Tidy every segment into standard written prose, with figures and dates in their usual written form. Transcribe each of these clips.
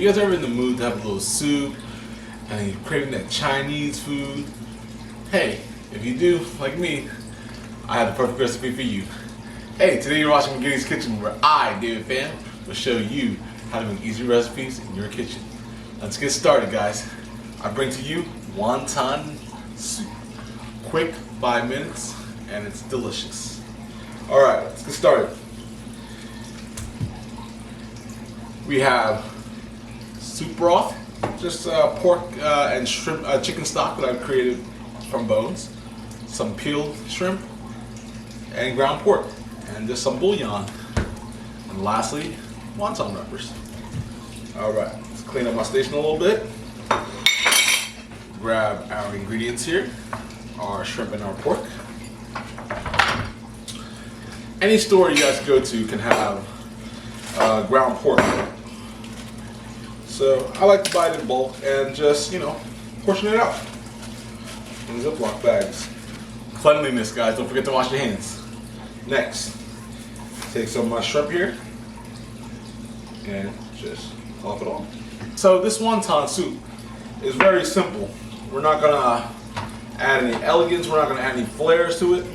you guys ever in the mood to have a little soup and you're craving that Chinese food? Hey, if you do, like me, I have the perfect recipe for you. Hey, today you're watching McGinty's Kitchen, where I, David Pham, will show you how to make easy recipes in your kitchen. Let's get started, guys. I bring to you wonton soup. Quick 5 minutes, and it's delicious. All right, let's get started. We have soup broth, just pork and shrimp, chicken stock that I've created from bones, some peeled shrimp, and ground pork, and just some bouillon. And lastly, wonton wrappers. All right, let's clean up my station a little bit. Grab our ingredients here, our shrimp and our pork. Any store you guys go to can have ground pork. So I like to buy it in bulk and just, portion it out in Ziploc bags. Cleanliness, guys, don't forget to wash your hands. Next, take some of my shrimp here and just plop it on. So this wonton soup is very simple. We're not gonna add any elegance, we're not gonna add any flavors to it.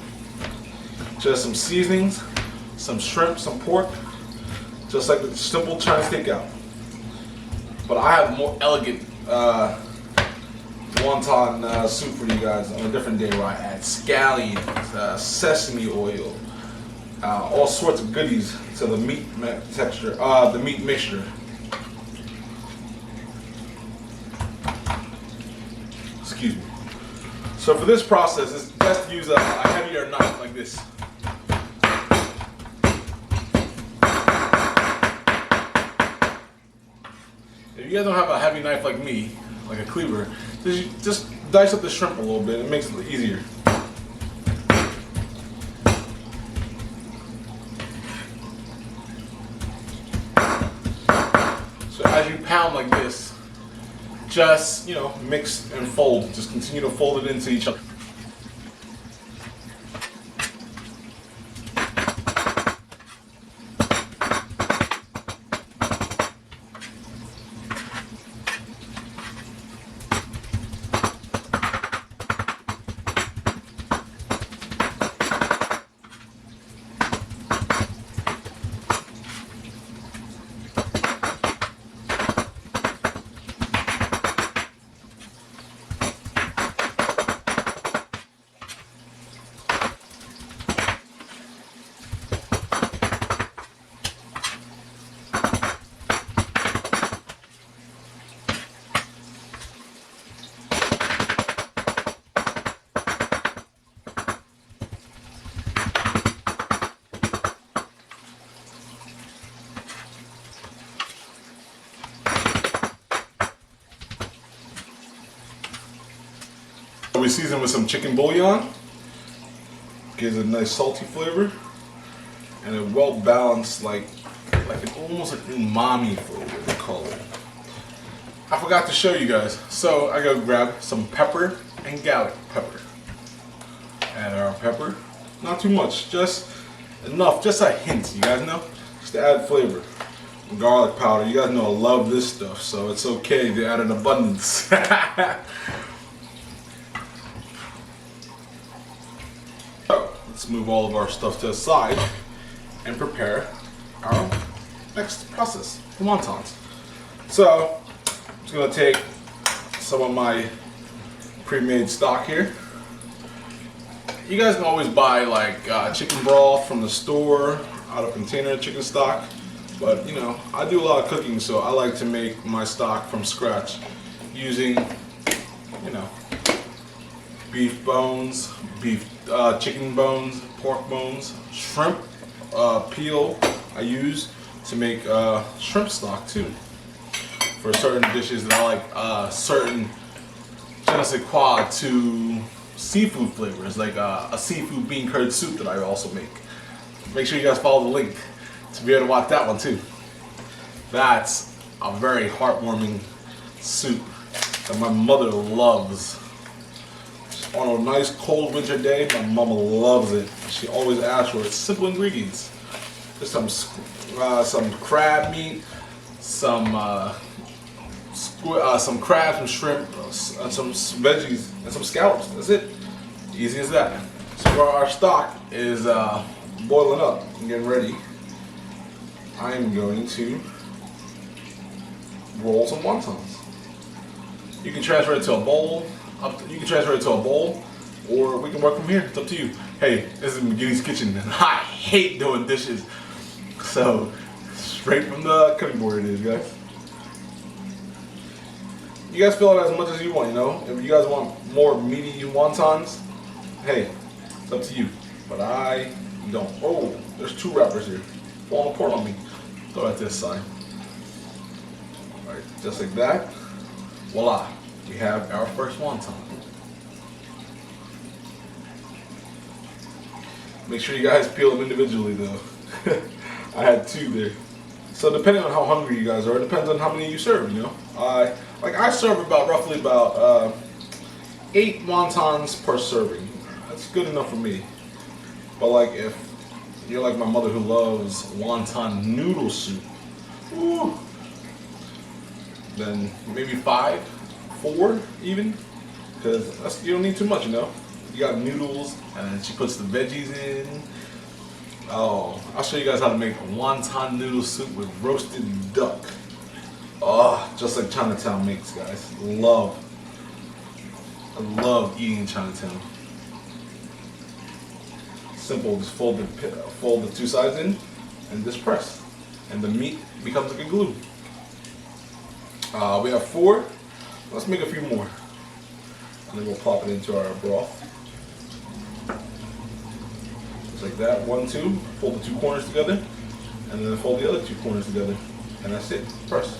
Just some seasonings, some shrimp, some pork, just like the simple Chinese takeout. But I have more elegant wonton soup for you guys on a different day, where I add scallions, sesame oil, all sorts of goodies to the meat texture, the meat mixture. Excuse me. So for this process, it's best to use a heavier knife like this. If you guys don't have a heavy knife like me, like a cleaver, just dice up the shrimp a little bit. It makes it easier. So as you pound like this, just, mix and fold. Just continue to fold it into each other. We season with some chicken bouillon, gives it a nice salty flavor, and a well balanced, almost like umami flavor, they call it. I forgot to show you guys, so I gotta grab some pepper and garlic pepper. Add our pepper, not too much, just enough, just a hint, you guys know, just to add flavor. Garlic powder, you guys know I love this stuff, so it's okay to add an abundance. Let's move all of our stuff to the side and prepare our next process, the wontons. So I'm just going to take some of my pre-made stock here. You guys can always buy chicken broth from the store, out of container chicken stock, but I do a lot of cooking, so I like to make my stock from scratch using beef bones, chicken bones, pork bones, shrimp peel I use to make shrimp stock too. For certain dishes that I like certain je ne sais quoi to seafood flavors, like a seafood bean curd soup that I also make. Make sure you guys follow the link to be able to watch that one too. That's a very heartwarming soup that my mother loves. On a nice cold winter day, my mama loves it. She always asks for it. Simple ingredients. Just some crab meat, some some crabs, some shrimp, some veggies, and some scallops. That's it. Easy as that. So while our stock is boiling up and getting ready, I am going to roll some wontons. You can transfer it to a bowl. You can transfer it to a bowl, or we can work from here. It's up to you. Hey, this is McGinny's Kitchen, and I hate doing dishes. So, straight from the cutting board it is, guys. You guys fill it as much as you want, you know. If you guys want more meaty wontons, hey, it's up to you. But I don't. Oh, there's 2 wrappers here. Falling apart on me. Throw it this side. Alright, just like that. Voila. We have our first wonton. Make sure you guys peel them individually though. I had 2 there. So depending on how hungry you guys are, it depends on how many you serve, you know. I serve roughly about 8 wontons per serving. That's good enough for me. But like if you're like my mother who loves wonton noodle soup, ooh, then maybe 5, 4 even, because you don't need too much, you know. You got noodles, and then she puts the veggies in. Oh, I'll show you guys how to make wonton noodle soup with roasted duck. Oh, just like Chinatown makes, guys. I love eating in Chinatown. Simple, just fold the 2 sides in, and just press, and the meat becomes like a glue. We have 4. Let's make a few more, and then we'll plop it into our broth. Just like that. 1, 2. Fold the 2 corners together, and then fold the other 2 corners together, and that's it. Press.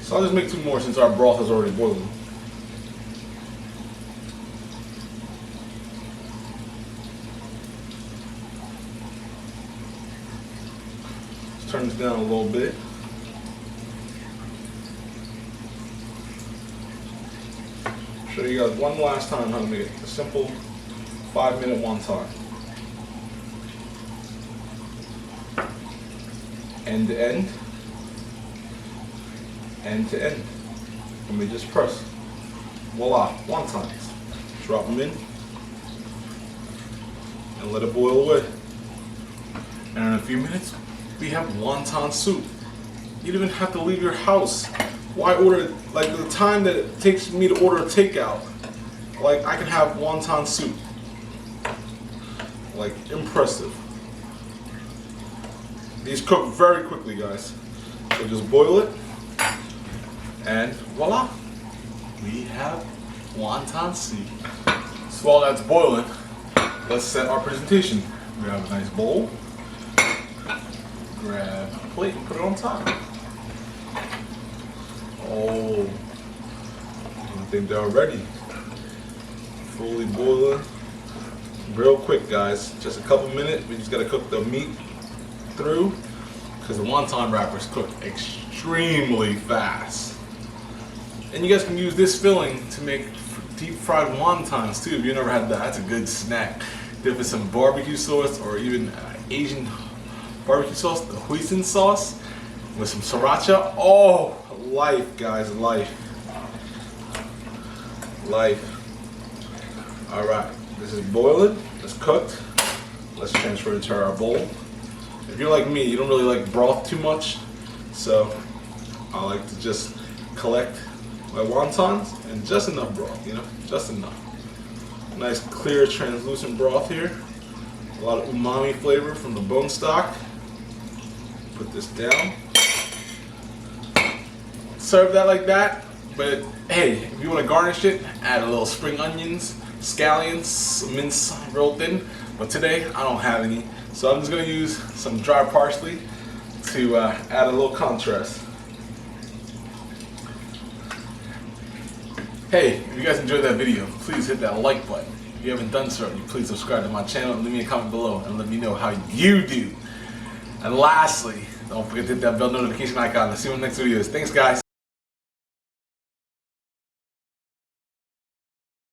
So I'll just make 2 more since our broth is already boiling. Let's turn this down a little bit. Show you guys one last time how to make a simple 5-minute wonton. End to end. End to end. And we just press. Voila, wontons. Drop them in and let it boil away. And in a few minutes, we have wonton soup. You don't even have to leave your house. Why order, like the time that it takes me to order a takeout, like I can have wonton soup. Like, impressive. These cook very quickly, guys. So just boil it, and voila, we have wonton soup. So while that's boiling, let's set our presentation. We have a nice bowl. Grab a plate and put it on top. Oh, I think they're ready. Fully boiling. Real quick, guys. Just a couple minutes. We just gotta cook the meat through, because the wonton wrappers cook extremely fast. And you guys can use this filling to make deep fried wontons too. If you've never had that, that's a good snack. Dip in some barbecue sauce or even Asian barbecue sauce, the hoisin sauce with some sriracha. Oh, life, guys, life. All right, this is boiling. It's cooked. Let's transfer it to our bowl. If you're like me, you don't really like broth too much, so I like to just collect my wontons and just enough broth, you know, just enough. Nice clear translucent broth here. A lot of umami flavor from the bone stock. Put this down. Serve that like that, but hey, if you want to garnish it, add a little spring onions, scallions, minced rolled thin. But today I don't have any, so I'm just gonna use some dry parsley to add a little contrast. Hey, if you guys enjoyed that video, please hit that like button. If you haven't done so, please subscribe to my channel and leave me a comment below and let me know how you do. And lastly, don't forget to hit that bell notification icon. Let's see you in the next videos. Thanks, guys.